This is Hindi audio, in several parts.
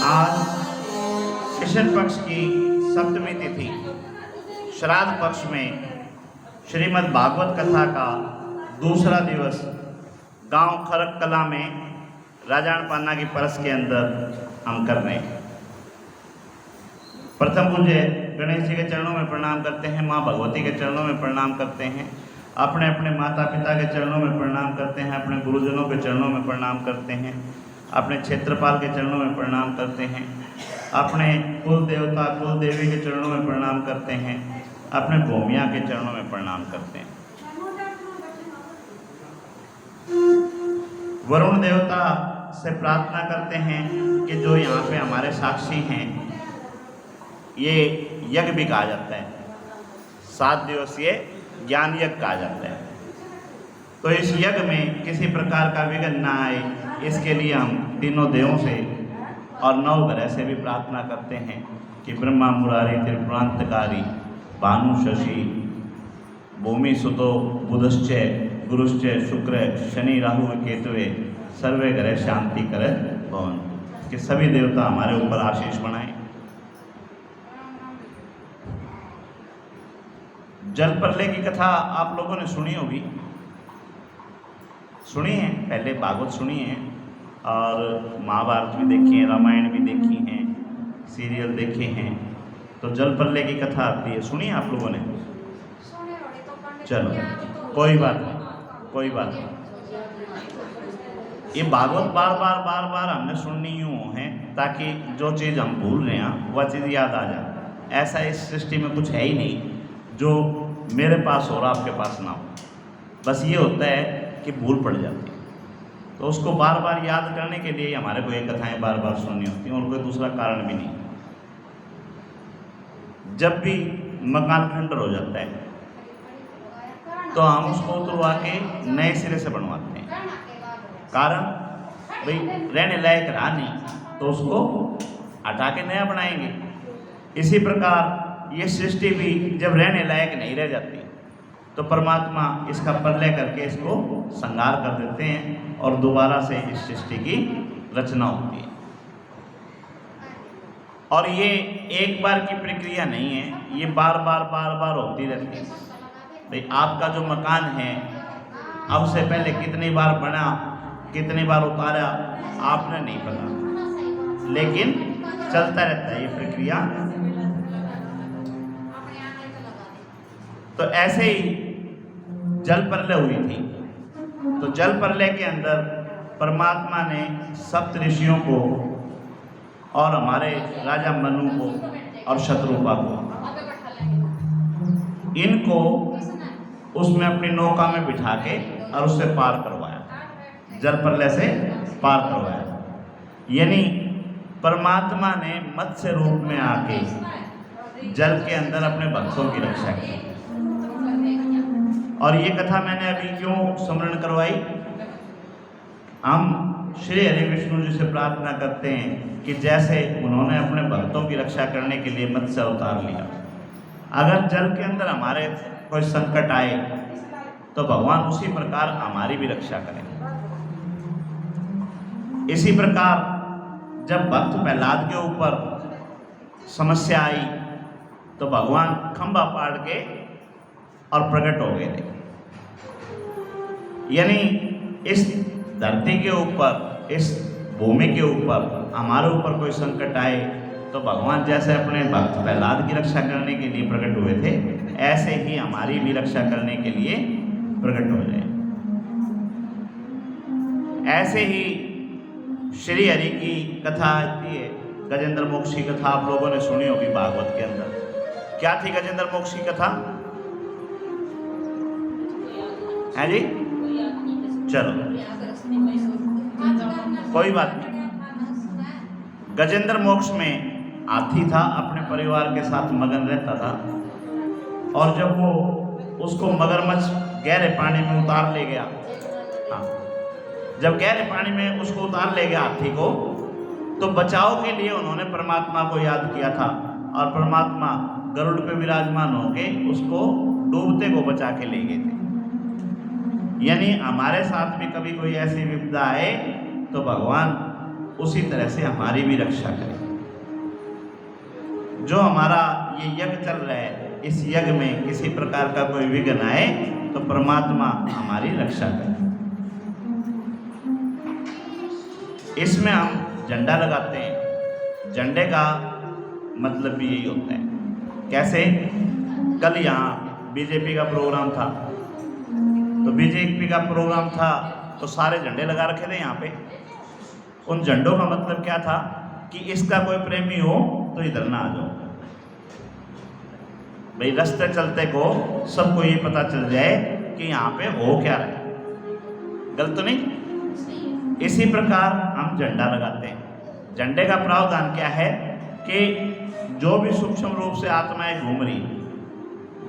आज कृष्ण पक्ष की सप्तमी तिथि श्राद्ध पक्ष में श्रीमद् भागवत कथा का दूसरा दिवस गांव खरक कला में राजान पान्ना की परस के अंदर हम कर रहे हैं। प्रथम पूज्य गणेश जी के चरणों में प्रणाम करते हैं, माँ भगवती के चरणों में प्रणाम करते हैं, अपने अपने माता पिता के चरणों में प्रणाम करते हैं, अपने गुरुजनों के चरणों में प्रणाम करते हैं, अपने क्षेत्रपाल के चरणों में प्रणाम करते हैं, अपने कुल देवता कुल देवी के चरणों में प्रणाम करते हैं, अपने भूमिया के चरणों में प्रणाम करते हैं। वरुण देवता से प्रार्थना करते हैं कि जो यहाँ पे हमारे साक्षी हैं, ये यज्ञ भी कहा जाता है, 7 दिवसीय ज्ञान यज्ञ कहा जाता है, तो इस यज्ञ में किसी प्रकार का विघ्न ना आए, इसके लिए हम तीनों देवों से और 9 ग्रह से भी प्रार्थना करते हैं कि ब्रह्मा मुरारी त्रिपुरांतकारी भानु शशि भूमि सुतो बुधश्च गुरुश्च शुक्र शनि राहु केतुवे सर्वे ग्रह शांति करे भवन, कि सभी देवता हमारे ऊपर आशीष बनाएं। जल प्रलय की कथा आप लोगों ने सुनी होगी, सुनी है, पहले भागवत सुनी है और महाभारत भी देखी है, रामायण भी देखी हैं, सीरियल देखे हैं, तो जल प्रलय की कथा आती है, सुनी है आप लोगों ने? चलो कोई बात नहीं, कोई बात नहीं। ये भागवत बार बार हमने सुननी यूँ है ताकि जो चीज़ हम भूल रहे हैं वह चीज़ याद आ जाए। ऐसा इस सृष्टि में कुछ है ही नहीं जो मेरे पास हो रहा आपके पास ना हो, बस ये होता है कि भूल पड़ जाती है, तो उसको बार बार याद करने के लिए हमारे को ये कथाएं बार बार सुननी होती हैं और कोई दूसरा कारण भी नहीं। जब भी मकान खंडर हो जाता है तो हम उसको उतरवा के नए सिरे से बनवाते हैं, कारण भाई रहने लायक रहा नहीं तो उसको हटा के नया बनाएंगे। इसी प्रकार ये सृष्टि भी जब रहने लायक नहीं रह जाती तो परमात्मा इसका प्रलय करके इसको संहार कर देते हैं और दोबारा से इस सृष्टि की रचना होती है। और ये एक बार की प्रक्रिया नहीं है, ये बार बार होती रहती है। भाई आपका जो मकान है अब से पहले कितनी बार बना, कितनी बार उतारा आपने नहीं पता, लेकिन चलता रहता है ये प्रक्रिया। तो ऐसे ही जल प्रलय हुई थी, तो जल प्रलय के अंदर परमात्मा ने सप्त ऋषियों को और हमारे राजा मनु को और शत्रुपा को, इनको उसमें अपनी नौका में बिठा के और उससे पार करवाया, जल प्रलय से पार करवाया। यानी परमात्मा ने मत्स्य रूप में आके जल के अंदर अपने भक्तों की रक्षा की। और ये कथा मैंने अभी क्यों स्मरण करवाई, हम श्री हरि विष्णु जी से प्रार्थना करते हैं कि जैसे उन्होंने अपने भक्तों की रक्षा करने के लिए मत्स्य अवतार लिया, अगर जल के अंदर हमारे कोई संकट आए तो भगवान उसी प्रकार हमारी भी रक्षा करें। इसी प्रकार जब भक्त प्रहलाद के ऊपर समस्या आई तो भगवान खंभा फाड़ के और प्रकट हो गए थे। यानी इस धरती के ऊपर, इस भूमि के ऊपर हमारे ऊपर कोई संकट आए तो भगवान जैसे अपने भक्त प्रहलाद की रक्षा करने के लिए प्रकट हुए थे, ऐसे ही हमारी भी रक्षा करने के लिए प्रकट हो जाए। ऐसे ही श्री हरि की कथा आती है, गजेंद्र मोक्ष की कथा आप लोगों ने सुनी होगी भागवत के अंदर। क्या थी गजेंद्र मोक्ष की कथा? है जी, चलो कोई बात नहीं। गजेंद्र मोक्ष में हाथी था, अपने परिवार के साथ मगन रहता था, और जब वो उसको मगरमच्छ गहरे पानी में उतार ले गया, हाँ, जब गहरे पानी में उसको उतार ले गया हाथी को, तो बचाव के लिए उन्होंने परमात्मा को याद किया था और परमात्मा गरुड़ पे विराजमान होके उसको डूबते को बचा के ले गए थे। यानी हमारे साथ भी कभी कोई ऐसी विपदा आए तो भगवान उसी तरह से हमारी भी रक्षा करे। जो हमारा ये यज्ञ चल रहा है, इस यज्ञ में किसी प्रकार का कोई विघ्न आए तो परमात्मा हमारी रक्षा करे। इसमें हम झंडा लगाते हैं। झंडे का मतलब भी यही होता है। कैसे? कल यहाँ बीजेपी का प्रोग्राम था, तो बीजेपी का प्रोग्राम था तो सारे झंडे लगा रखे थे यहाँ पे। उन झंडों का मतलब क्या था कि इसका कोई प्रेमी हो तो इधर ना आ जाओ भाई, रास्ते चलते को सबको ये पता चल जाए कि यहाँ पे हो क्या रहा है। गलत तो नहीं? इसी प्रकार हम झंडा लगाते हैं। झंडे का प्रावधान क्या है कि जो भी सूक्ष्म रूप से आत्माएं घूम रही,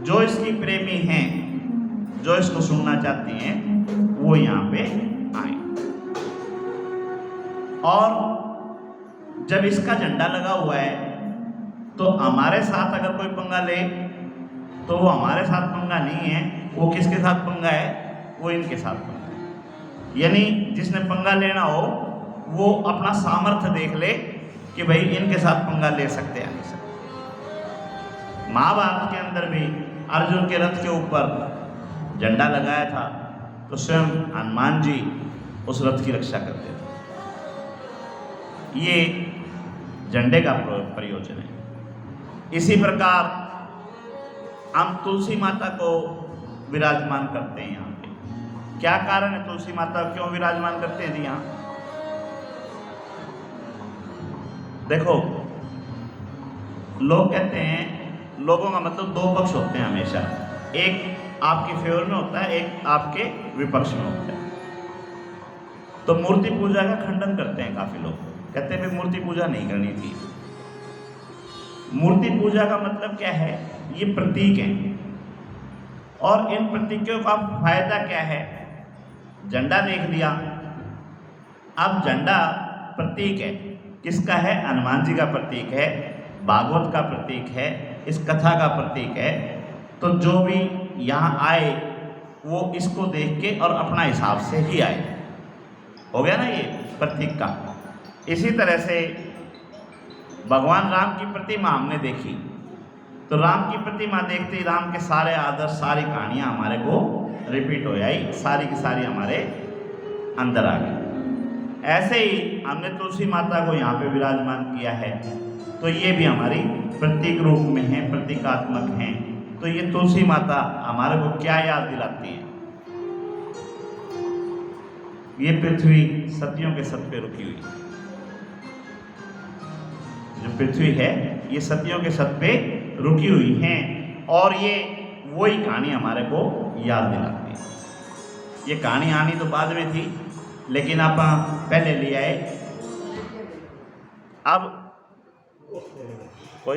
जो इसकी प्रेमी हैं, जो इसको सुनना चाहती हैं, वो यहाँ पे आए। और जब इसका झंडा लगा हुआ है तो हमारे साथ अगर कोई पंगा ले तो वो हमारे साथ पंगा नहीं है, वो किसके साथ पंगा है? वो इनके साथ पंगा है। यानी जिसने पंगा लेना हो वो अपना सामर्थ्य देख ले कि भाई इनके साथ पंगा ले सकते हैं, नहीं सकते। महाभारत के अंदर भी अर्जुन के रथ के ऊपर झंडा लगाया था तो स्वयं हनुमान जी उस रथ की रक्षा करते थे। ये झंडे का प्रयोजन है। इसी प्रकार हम तुलसी माता को विराजमान करते हैं यहाँ पे। क्या कारण है तुलसी माता क्यों विराजमान करते हैं जी यहाँ? देखो, लोग कहते हैं, लोगों का मतलब दो पक्ष होते हैं हमेशा, एक आपके फेवर में होता है, एक आपके विपक्ष में होता है। तो मूर्ति पूजा का खंडन करते हैं काफी लोग, कहते हैं भाई मूर्ति पूजा नहीं करनी थी। मूर्ति पूजा का मतलब क्या है? ये प्रतीक हैं, और इन प्रतीकों का फायदा क्या है? झंडा देख लिया, अब झंडा प्रतीक है, किसका है? हनुमान जी का प्रतीक है, भागवत का प्रतीक है, इस कथा का प्रतीक है। तो जो भी यहाँ आए वो इसको देख के और अपना हिसाब से ही आए। हो गया ना ये प्रतीक का। इसी तरह से भगवान राम की प्रतिमा हमने देखी, तो राम की प्रतिमा देखते ही राम के सारे आदर्श, सारी कहानियाँ हमारे को रिपीट हो आई, सारी की सारी हमारे अंदर आ गई। ऐसे ही हमने तुलसी माता को यहाँ पे विराजमान किया है, तो ये भी हमारी प्रतीक रूप में है, प्रतीकात्मक हैं। तो ये तुलसी माता हमारे को क्या याद दिलाती है? ये पृथ्वी सदियों के सत पे रुकी हुई, जो पृथ्वी है ये सदियों के सत पे रुकी हुई हैं, और ये वही कहानी हमारे को याद दिलाती है। ये कहानी आनी तो बाद में थी, लेकिन आप पहले ले आए। अब कोई